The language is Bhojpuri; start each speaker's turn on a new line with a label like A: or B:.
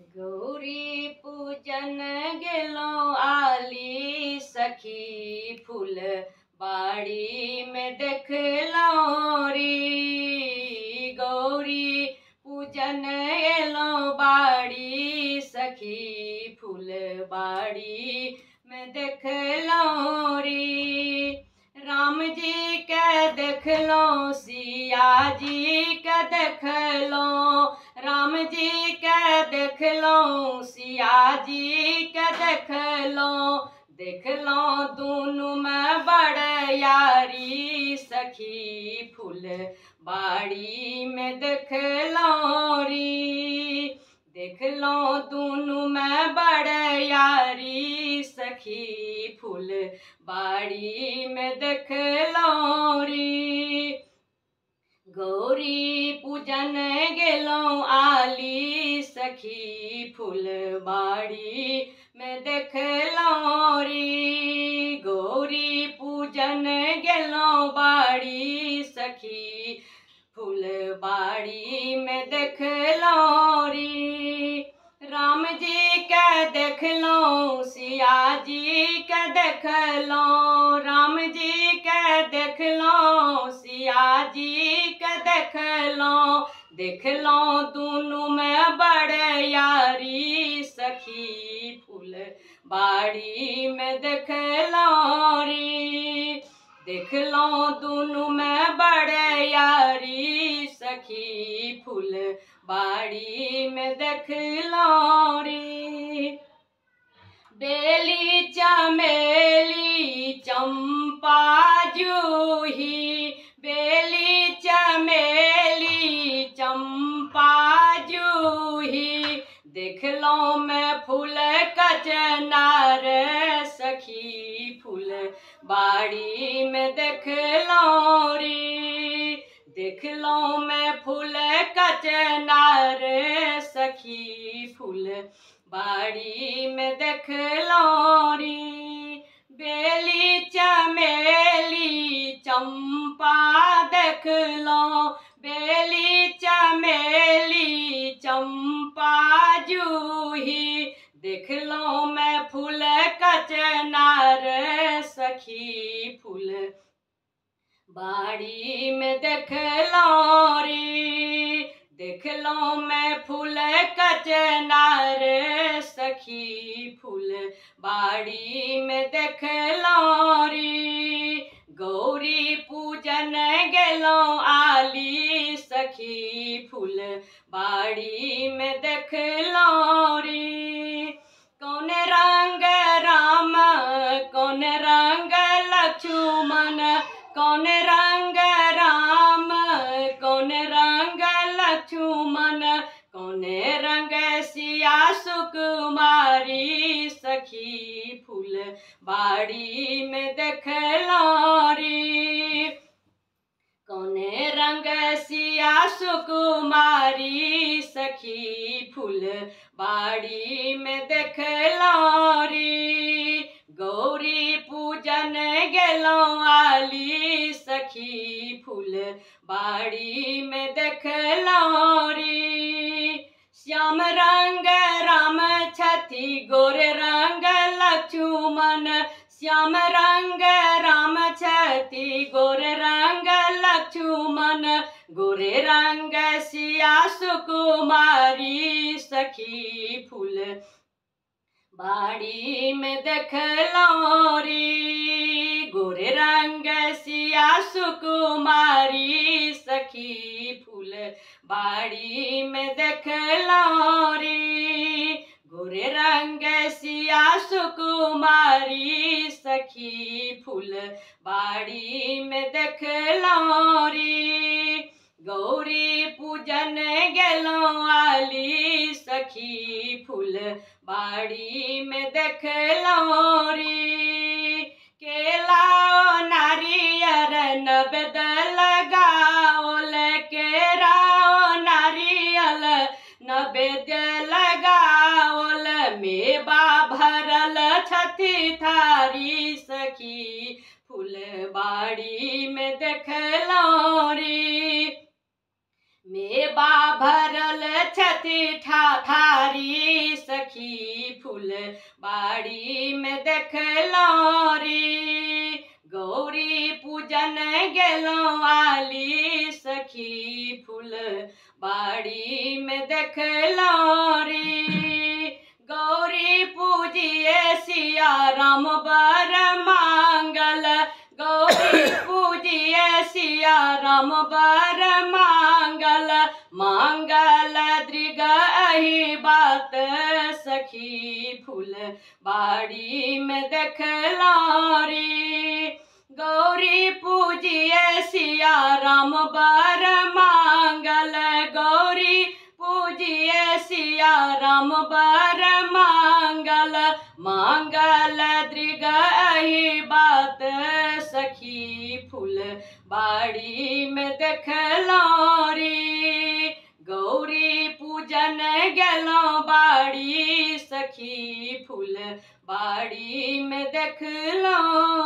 A: गौरी पूजन गेलो आली सखी, फूल बाड़ी में देखलो री। गौरी पूजन गेलो बाड़ी सखी, फूल बाड़ी में देखलो री। राम जी के देखलो, सिया जी के देखलो, राम जी के देखलो, सिया जी के देखलो। देखलो दोनों में बड़ यारी सखी, फूल बाड़ी में देखलो री। देखलो दोनों में बड़ यारी सखी, फूल बाड़ी में देखलो री। गौरी पूजन गेलो आली सखी, फूल बाड़ी में देखलो री। गौरी पूजन गेलो बाड़ी सखी, फूल बाड़ी में देखलो री। राम जी के देखलो, सिया जी के देखलो, राम जी के देखलो, सिया जी के देखलो। देखलो दोनों में बड़ यारी सखी, फूल बाड़ी में देखलो री। देखलो दोनों में बड़ यारी सखी, फूल बाड़ी में देखलो री। बेली चमेली चंपा जूही, बेली चमेली चंपा जूही। देखलो मैं फूल कचनार सखी, फूल बाड़ी में देखलो री। देखलो मैं फूल कचनार सखी, फूल बाड़ी में देखलो री। बेली चमेली चंपा देखलो, बेली चमेली चंपा जूही। देखलो मैं फूल कचनार सखी, फूल बाड़ी में देखलो री। देखलो मैं फूल कचनार सखी, फूल बाड़ी में देखलो री। गौरी पूजन गेलो आली सखी, फूल बाड़ी में देखलो री। कौन रंग राम, कौन रंग लक्ष्मण, कौन रंग राम, कौन रंग लक्ष्मण, कौन रंग सिया सुकुमारी सखी, फूल बाड़ी में देखलो री। कौन रंग सिया सुकुमारी सखी, फूल बाड़ी में देखलो री। गौरी पूजन गेलो आली सखी, फूल बाड़ी में देखलो री। श्याम रंग राम छथि, गोर रंग लक्ष्मण, श्याम रंग राम छथि, गोर रंग लक्ष्मण। गोरे रंग सिया सुकुमारी सखी, फूल बाड़ी में देखलो री। गोरे रंग सिया सुकुमारी सखी, फूल बाड़ी में देखलो री। गोरे रंग सिया सुकुमारी सखी, फूल बाड़ी में देखलो री। गौरी पूजन गेलो आली सखी, फूल बाड़ी में देखलो री। केला नारियर नबद लगाओल, केरा नारियल नबद लगाओल। मेवा भरल छथि थारी सखी, फूल बाड़ी में देखलो री। मेवा भरल छथि ठाठारी सखी फूल बाड़ी में देखलौं रे गौरी पूजन गेलौं आली सखी फूल बाड़ी में देखलौं रे गौरी पूजिए सिया राम बर मांगल गौरी पूजिए सिया राम बर मांगल मांगल दृग अहि बात सखी फूल बाड़ी में देखलौं रे गौरी पूजिए सिया राम बर मांगल गौरी पूजिए सिया राम बर मांगल मांगल दृग अहि बात सखी फूल बाड़ी में देखलौं रे गौरी पूजन गेलौं बाड़ी सखी फूल बाड़ी में देखलौं